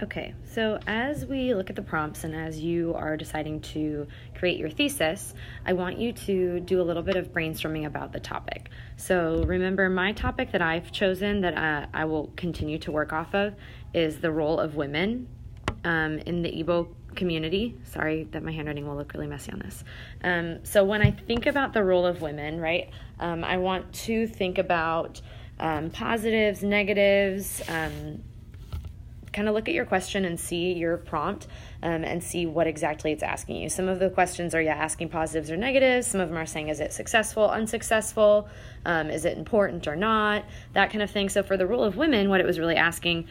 Okay, so as we look at the prompts and as you are deciding to create your thesis, I want you to do a little bit of brainstorming about the topic. So remember, my topic that I've chosen that I will continue to work off of is the role of women in the Igbo community. Sorry that my handwriting will look really messy on this. So when I think about the role of women, right, I want to think about positives, negatives, kind of look at your question and see your prompt and see what exactly it's asking you. Some of the questions are asking positives or negatives. Some of them are saying, is it successful, unsuccessful? Is it important or not? That kind of thing. So for the role of women, what it was really asking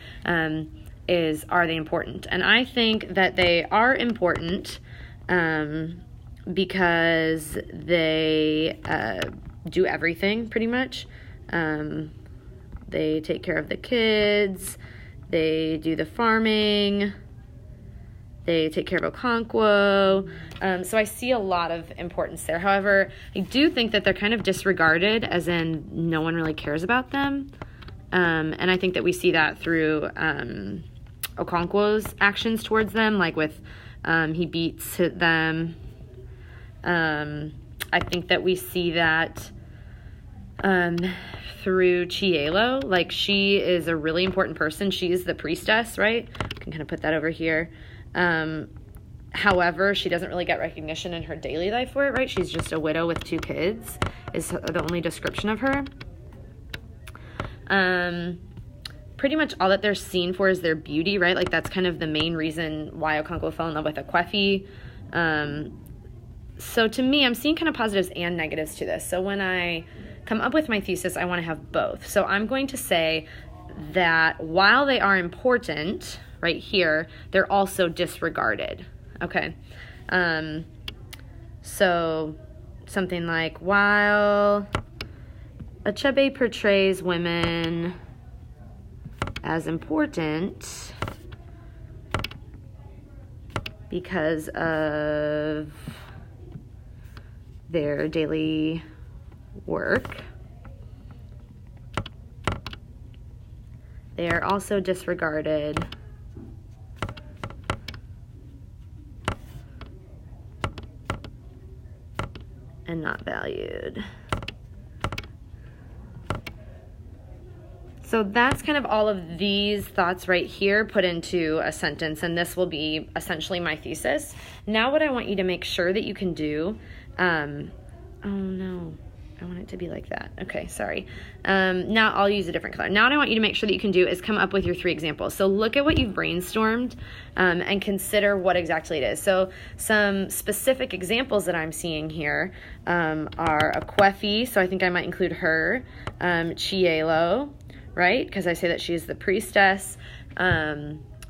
is, are they important? And I think that they are important because they do everything pretty much. They take care of the kids. They do the farming, they take care of Okonkwo. So I see a lot of importance there. However, I do think that they're kind of disregarded, as in no one really cares about them. And I think that we see that through Okonkwo's actions towards them, like with he beats them. I think that we see that through Chielo. Like, she is a really important person. She is the priestess, right? I can kind of put that over here. However, she doesn't really get recognition in her daily life for it, right? She's just a widow with 2 kids is the only description of her. Pretty much all that they're seen for is their beauty, right? Like, that's kind of the main reason why Okonkwo fell in love with Akwefi. So to me, I'm seeing kind of positives and negatives to this. So when I come up with my thesis, I want to have both. So I'm going to say that while they are important right here, they're also disregarded. Okay. So something like, while Achebe portrays women as important because of their daily work, they are also disregarded and not valued. So that's kind of all of these thoughts right here put into a sentence, and this will be essentially my thesis. Now what I want you to make sure that you can do, oh no, I want it to be like that. Okay, sorry. Now I'll use a different color. Now what I want you to make sure that you can do is come up with your 3 examples. So look at what you've brainstormed and consider what exactly it is. So some specific examples that I'm seeing here are Akwefi, so I think I might include her, Chielo, right? Because I say that she is the priestess.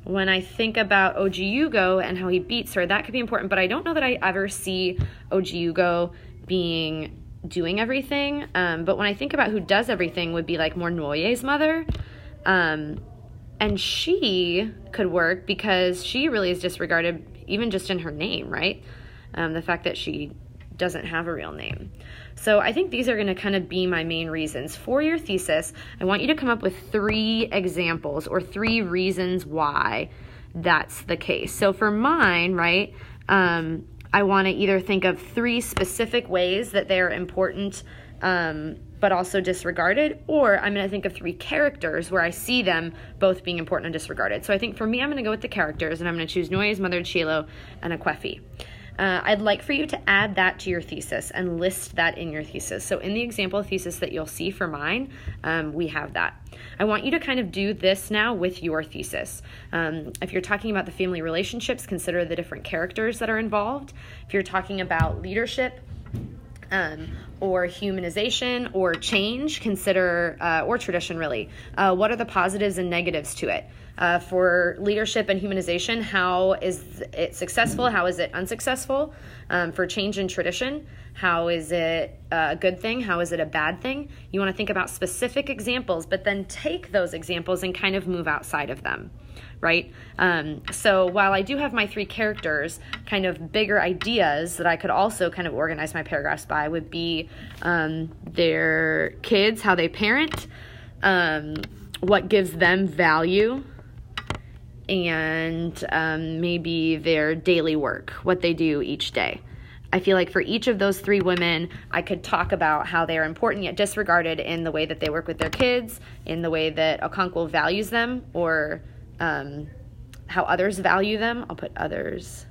When I think about Ojiugo and how he beats her, that could be important, but I don't know that I ever see Ojiugo doing everything. But when I think about who does everything, would be like more Nwoye's mother. And she could work because she really is disregarded even just in her name, right? The fact that she doesn't have a real name. So I think these are going to kind of be my main reasons. For your thesis, I want you to come up with 3 examples or 3 reasons why that's the case. So for mine, right, I want to either think of 3 specific ways that they are important but also disregarded, or I'm going to think of 3 characters where I see them both being important and disregarded. So I think for me, I'm going to go with the characters, and I'm going to choose Nwoye's mother, Chielo, and Akwefi. I'd like for you to add that to your thesis and list that in your thesis. So in the example thesis that you'll see for mine, we have that. I want you to kind of do this now with your thesis. If you're talking about the family relationships, consider the different characters that are involved. If you're talking about leadership, or humanization or change, consider, or tradition really, what are the positives and negatives to it? For leadership and humanization, how is it successful? How is it unsuccessful? For change and tradition, how is it a good thing? How is it a bad thing? You want to think about specific examples, but then take those examples and kind of move outside of them, right? So while I do have my 3 characters, kind of bigger ideas that I could also kind of organize my paragraphs by would be their kids, how they parent, what gives them value, and maybe their daily work, what they do each day. I feel like for each of those 3 women, I could talk about how they are important yet disregarded in the way that they work with their kids, in the way that Okonkwo values them, or how others value them. I'll put others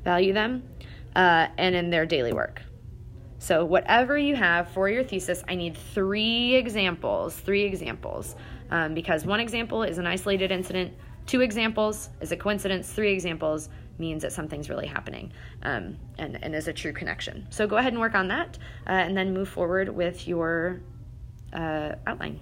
value them, and in their daily work. So whatever you have for your thesis, I need 3 examples, because 1 example is an isolated incident, 2 examples is a coincidence, 3 examples means that something's really happening, and is a true connection. So go ahead and work on that, and then move forward with your outline.